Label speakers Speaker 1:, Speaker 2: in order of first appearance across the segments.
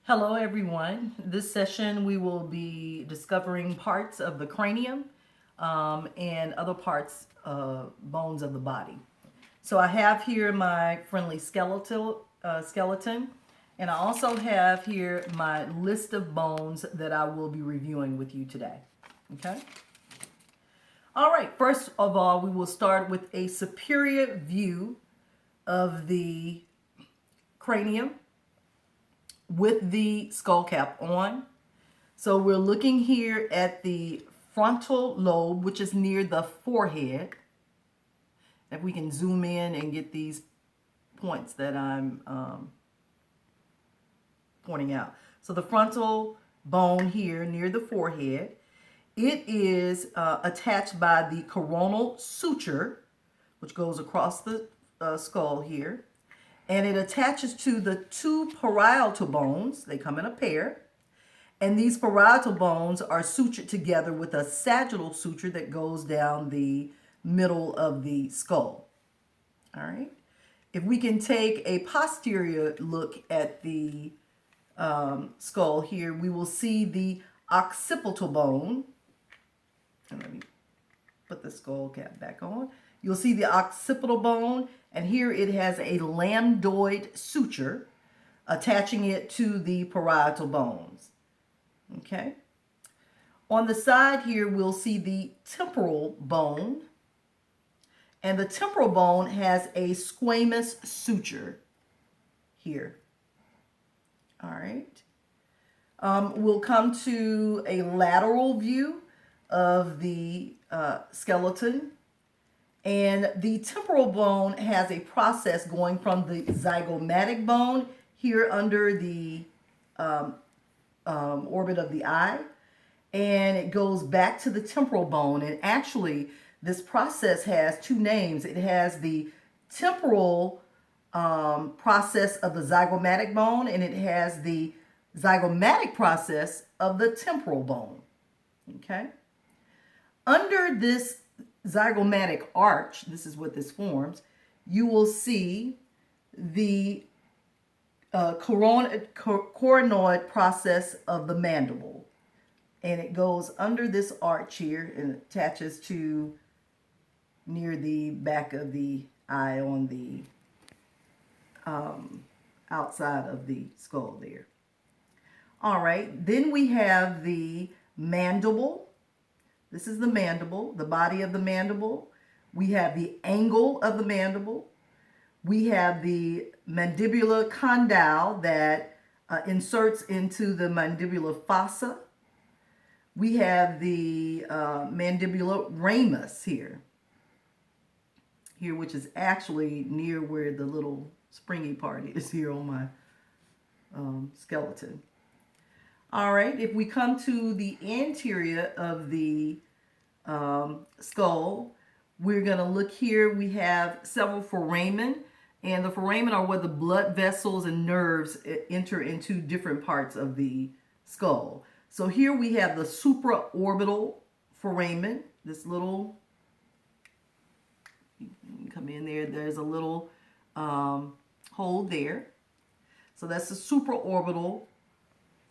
Speaker 1: Hello, everyone. This session we will be discovering parts of the cranium and other parts, bones of the body. So I have here my friendly skeleton, and I also have here my list of bones that I will be reviewing with you today. Okay. All right. First of all, we will start with a superior view of the cranium with the skull cap on. So we're looking here at the frontal lobe, which is near the forehead. If we can zoom in and get these points that I'm pointing out. So the frontal bone here near the forehead, it is attached by the coronal suture, which goes across the skull here. And it attaches to the two parietal bones. They come in a pair. And these parietal bones are sutured together with a sagittal suture that goes down the middle of the skull. All right. If we can take a posterior look at the skull here, we will see the occipital bone. And let me put the skull cap back on. You'll see the occipital bone, and here it has a lambdoid suture attaching it to the parietal bones. Okay. On the side here, we'll see the temporal bone. And the temporal bone has a squamous suture here. All right. We'll come to a lateral view of the skeleton. And the temporal bone has a process going from the zygomatic bone here under the orbit of the eye, and it goes back to the temporal bone. And actually, this process has two names. It has the temporal process of the zygomatic bone, and it has the zygomatic process of the temporal bone. Okay? Under this zygomatic arch, this is what this forms, you will see the coronoid process of the mandible. And it goes under this arch here and attaches to near the back of the eye on the outside of the skull there. All right, then we have the mandible. This is the mandible, the body of the mandible. We have the angle of the mandible. We have the mandibular condyle that inserts into the mandibular fossa. We have the mandibular ramus here, which is actually near where the little springy part is here on my skeleton. All right, if we come to the anterior of the skull, we're going to look here. We have several foramen, and the foramen are where the blood vessels and nerves enter into different parts of the skull. So here we have the supraorbital foramen, this little, you can come in there, there's a little hole there. So that's the supraorbital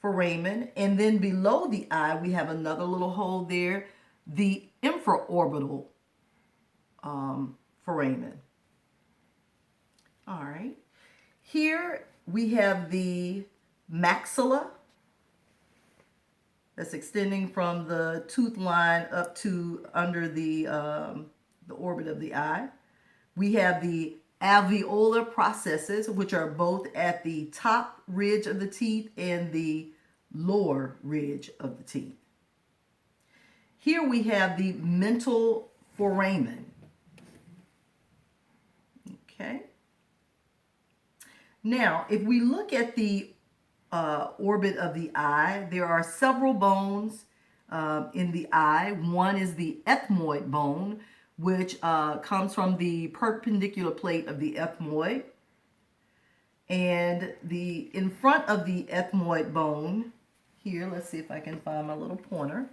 Speaker 1: foramen. And then below the eye, we have another little hole there, the infraorbital foramen. All right. Here we have the maxilla that's extending from the tooth line up to under the orbit of the eye. We have the alveolar processes, which are both at the top ridge of the teeth and the lower ridge of the teeth. Here we have the mental foramen. Okay. Now, if we look at the orbit of the eye, there are several bones in the eye. One is the ethmoid bone, which comes from the perpendicular plate of the ethmoid. And in front of the ethmoid bone, here, let's see if I can find my little pointer.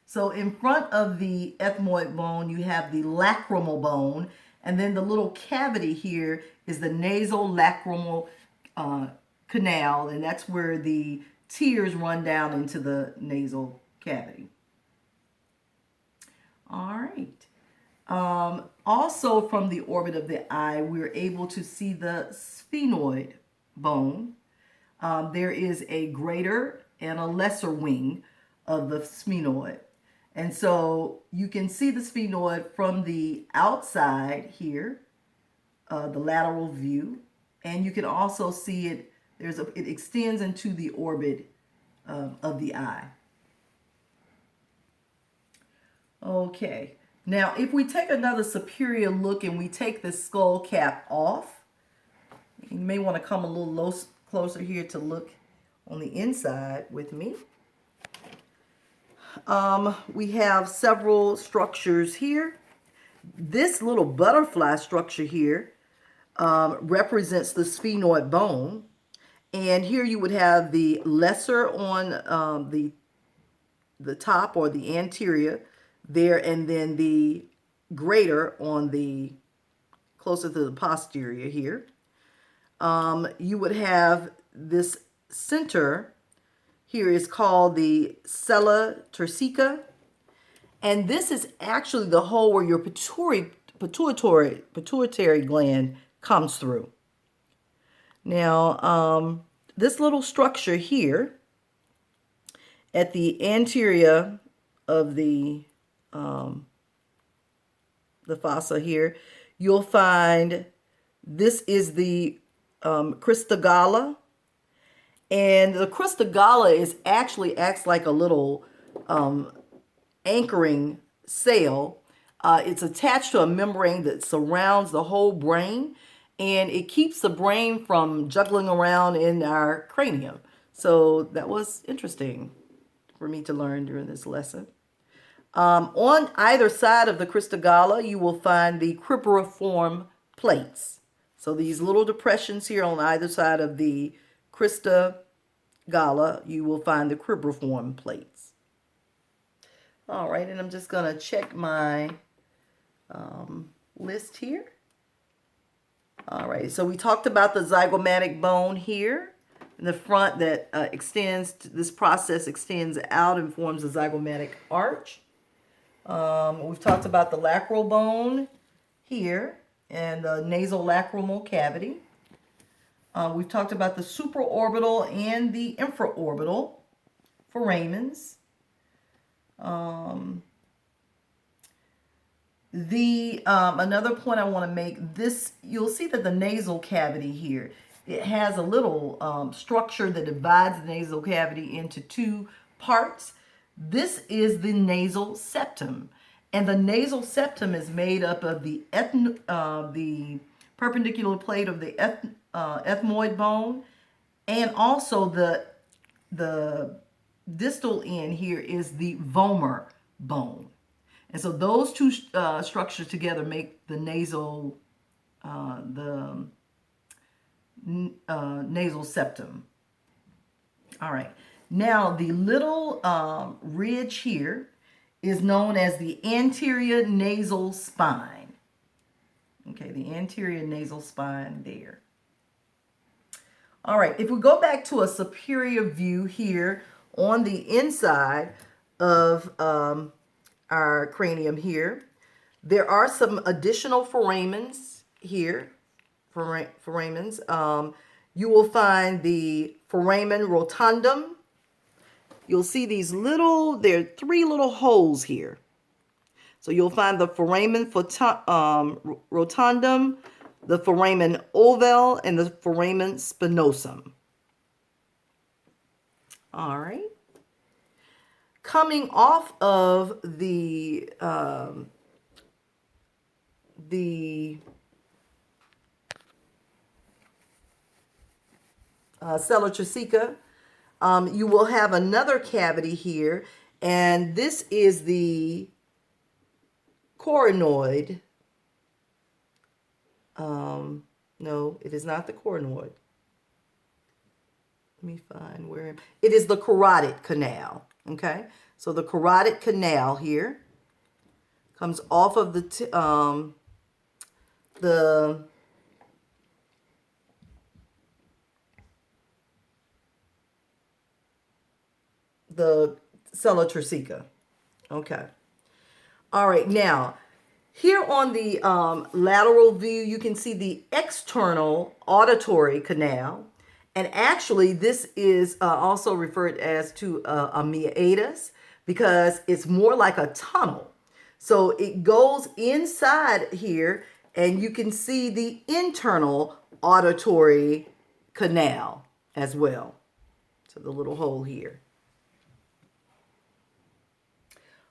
Speaker 1: So in front of the ethmoid bone, you have the lacrimal bone, and then the little cavity here is the nasolacrimal canal, and that's where the tears run down into the nasal cavity. All right. Also from the orbit of the eye, we're able to see the sphenoid bone. There is a greater and a lesser wing of the sphenoid. And so you can see the sphenoid from the outside here, the lateral view, and you can also see it, it extends into the orbit of the eye. Okay, now if we take another superior look and we take the skull cap off, you may want to come a little closer here to look on the inside with me. We have several structures here. This little butterfly structure here represents the sphenoid bone. And here you would have the lesser on the top or the anterior there, and then the greater on the closer to the posterior here. You would have this center here is called the sella turcica, and this is actually the hole where your pituitary gland comes through. Now, this little structure here at the anterior of the fossa here, you'll find this is the crista galla. And the crista galla is actually acts like a little anchoring cell. It's attached to a membrane that surrounds the whole brain, and it keeps the brain from juggling around in our cranium. So that was interesting for me to learn during this lesson. On either side of the crista galla, you will find the cribriform plates. So these little depressions here on either side of the crista galla, you will find the cribriform plates. All right, and I'm just going to check my list here. All right, so we talked about the zygomatic bone here in the front that extends, this process extends out and forms a zygomatic arch. We've talked about the lateral bone here and the nasolacrimal cavity. We've talked about the supraorbital and the infraorbital foramens. Another point I want to make, this, you'll see that the nasal cavity here, it has a little structure that divides the nasal cavity into two parts. This is the nasal septum, and the nasal septum is made up of the perpendicular plate of the ethmoid bone, and also the distal end here is the vomer bone. And so those two structures together make the nasal nasal septum. All right. Now the little ridge here is known as the anterior nasal spine. Okay, the anterior nasal spine there. All right, if we go back to a superior view here on the inside of our cranium here, there are some additional foramens here, foramens. You will find the foramen rotundum. You'll see these little, there are three little holes here. So you'll find the foramen rotundum, the foramen ovale, and the foramen spinosum. All right. Coming off of the sella turcica, you will have another cavity here, and this is the coronoid. No, it is not the coronoid. Let me find where. It is the carotid canal. Okay, so the carotid canal here comes off of the the sella turcica. Okay. All right. Now, here on the lateral view, you can see the external auditory canal. And actually, this is also referred as to a meatus because it's more like a tunnel. So it goes inside here, and you can see the internal auditory canal as well. So the little hole here.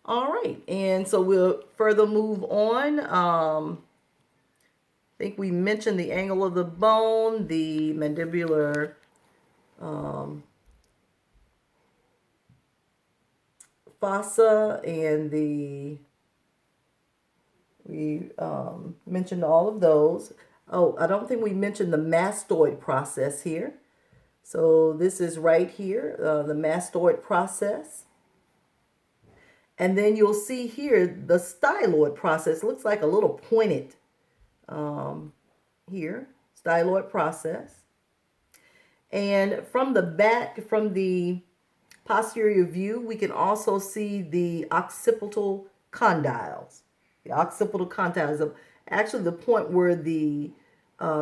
Speaker 1: All right, and so we'll further move on. I think we mentioned the angle of the bone, the mandibular fossa, and we mentioned all of those. Oh, I don't think we mentioned the mastoid process here. So this is right here, the mastoid process. And then you'll see here the styloid process. Looks like a little pointed here, styloid process. And from the back, from the posterior view, we can also see the occipital condyles. The occipital condyles are actually the point where the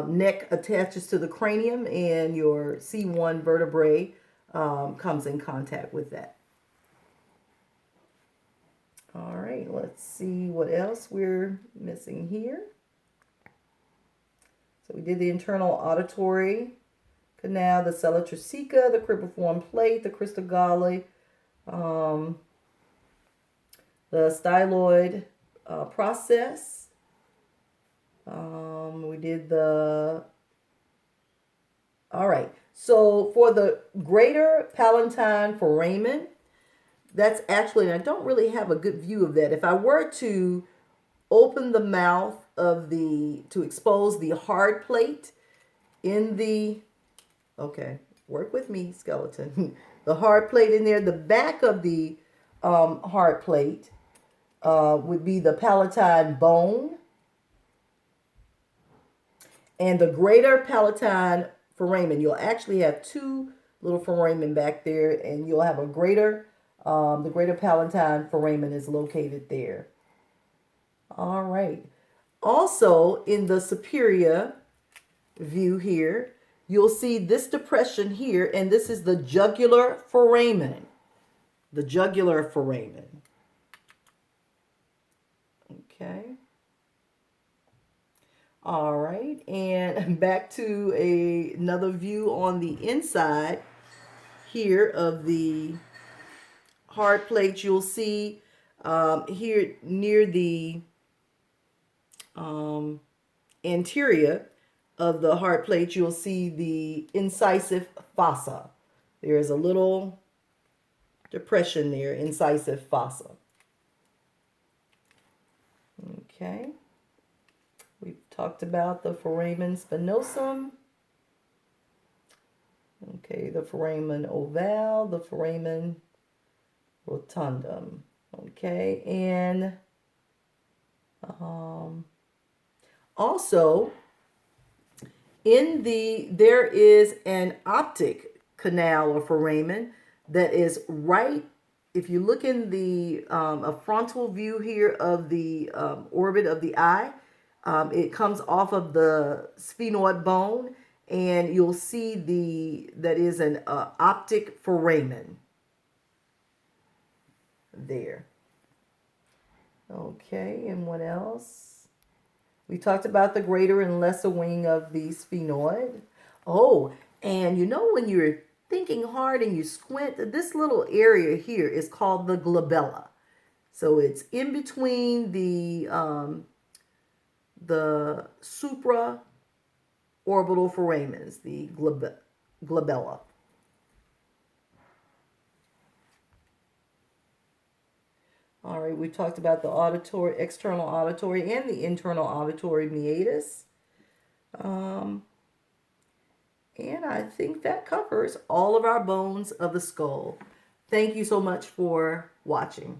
Speaker 1: neck attaches to the cranium and your C1 vertebrae comes in contact with that. All right, let's see what else we're missing here. So we did the internal auditory canal, the sella turcica, the cribriform plate, the crista galli, the styloid process. We did the... All right, so for the greater palatine foramen, that's actually, and I don't really have a good view of that. If I were to open the mouth of to expose the hard plate in the, okay, work with me, skeleton. The hard plate in there, the back of the hard plate would be the palatine bone. And the greater palatine foramen, you'll actually have two little foramen back there, and you'll have a greater, the greater palatine foramen is located there. All right. Also, in the superior view here, you'll see this depression here, and this is the jugular foramen. The jugular foramen. Okay. All right, and back to another view on the inside here of the hard plate. You'll see here near the anterior of the hard plate, you'll see the incisive fossa. There's a little depression there, incisive fossa. Okay. We've talked about the foramen spinosum. Okay, the foramen ovale, the foramen rotundum. Okay, and also there is an optic canal or foramen that is right. If you look in the a frontal view here of the orbit of the eye, it comes off of the sphenoid bone, and you'll see that is an optic foramen there. Okay, and what else? We talked about the greater and lesser wing of the sphenoid. Oh, and you know when you're thinking hard and you squint, this little area here is called the glabella. So it's in between the supraorbital foramens, the glabella. All right, we talked about the auditory, external auditory, and the internal auditory meatus. And I think that covers all of our bones of the skull. Thank you so much for watching.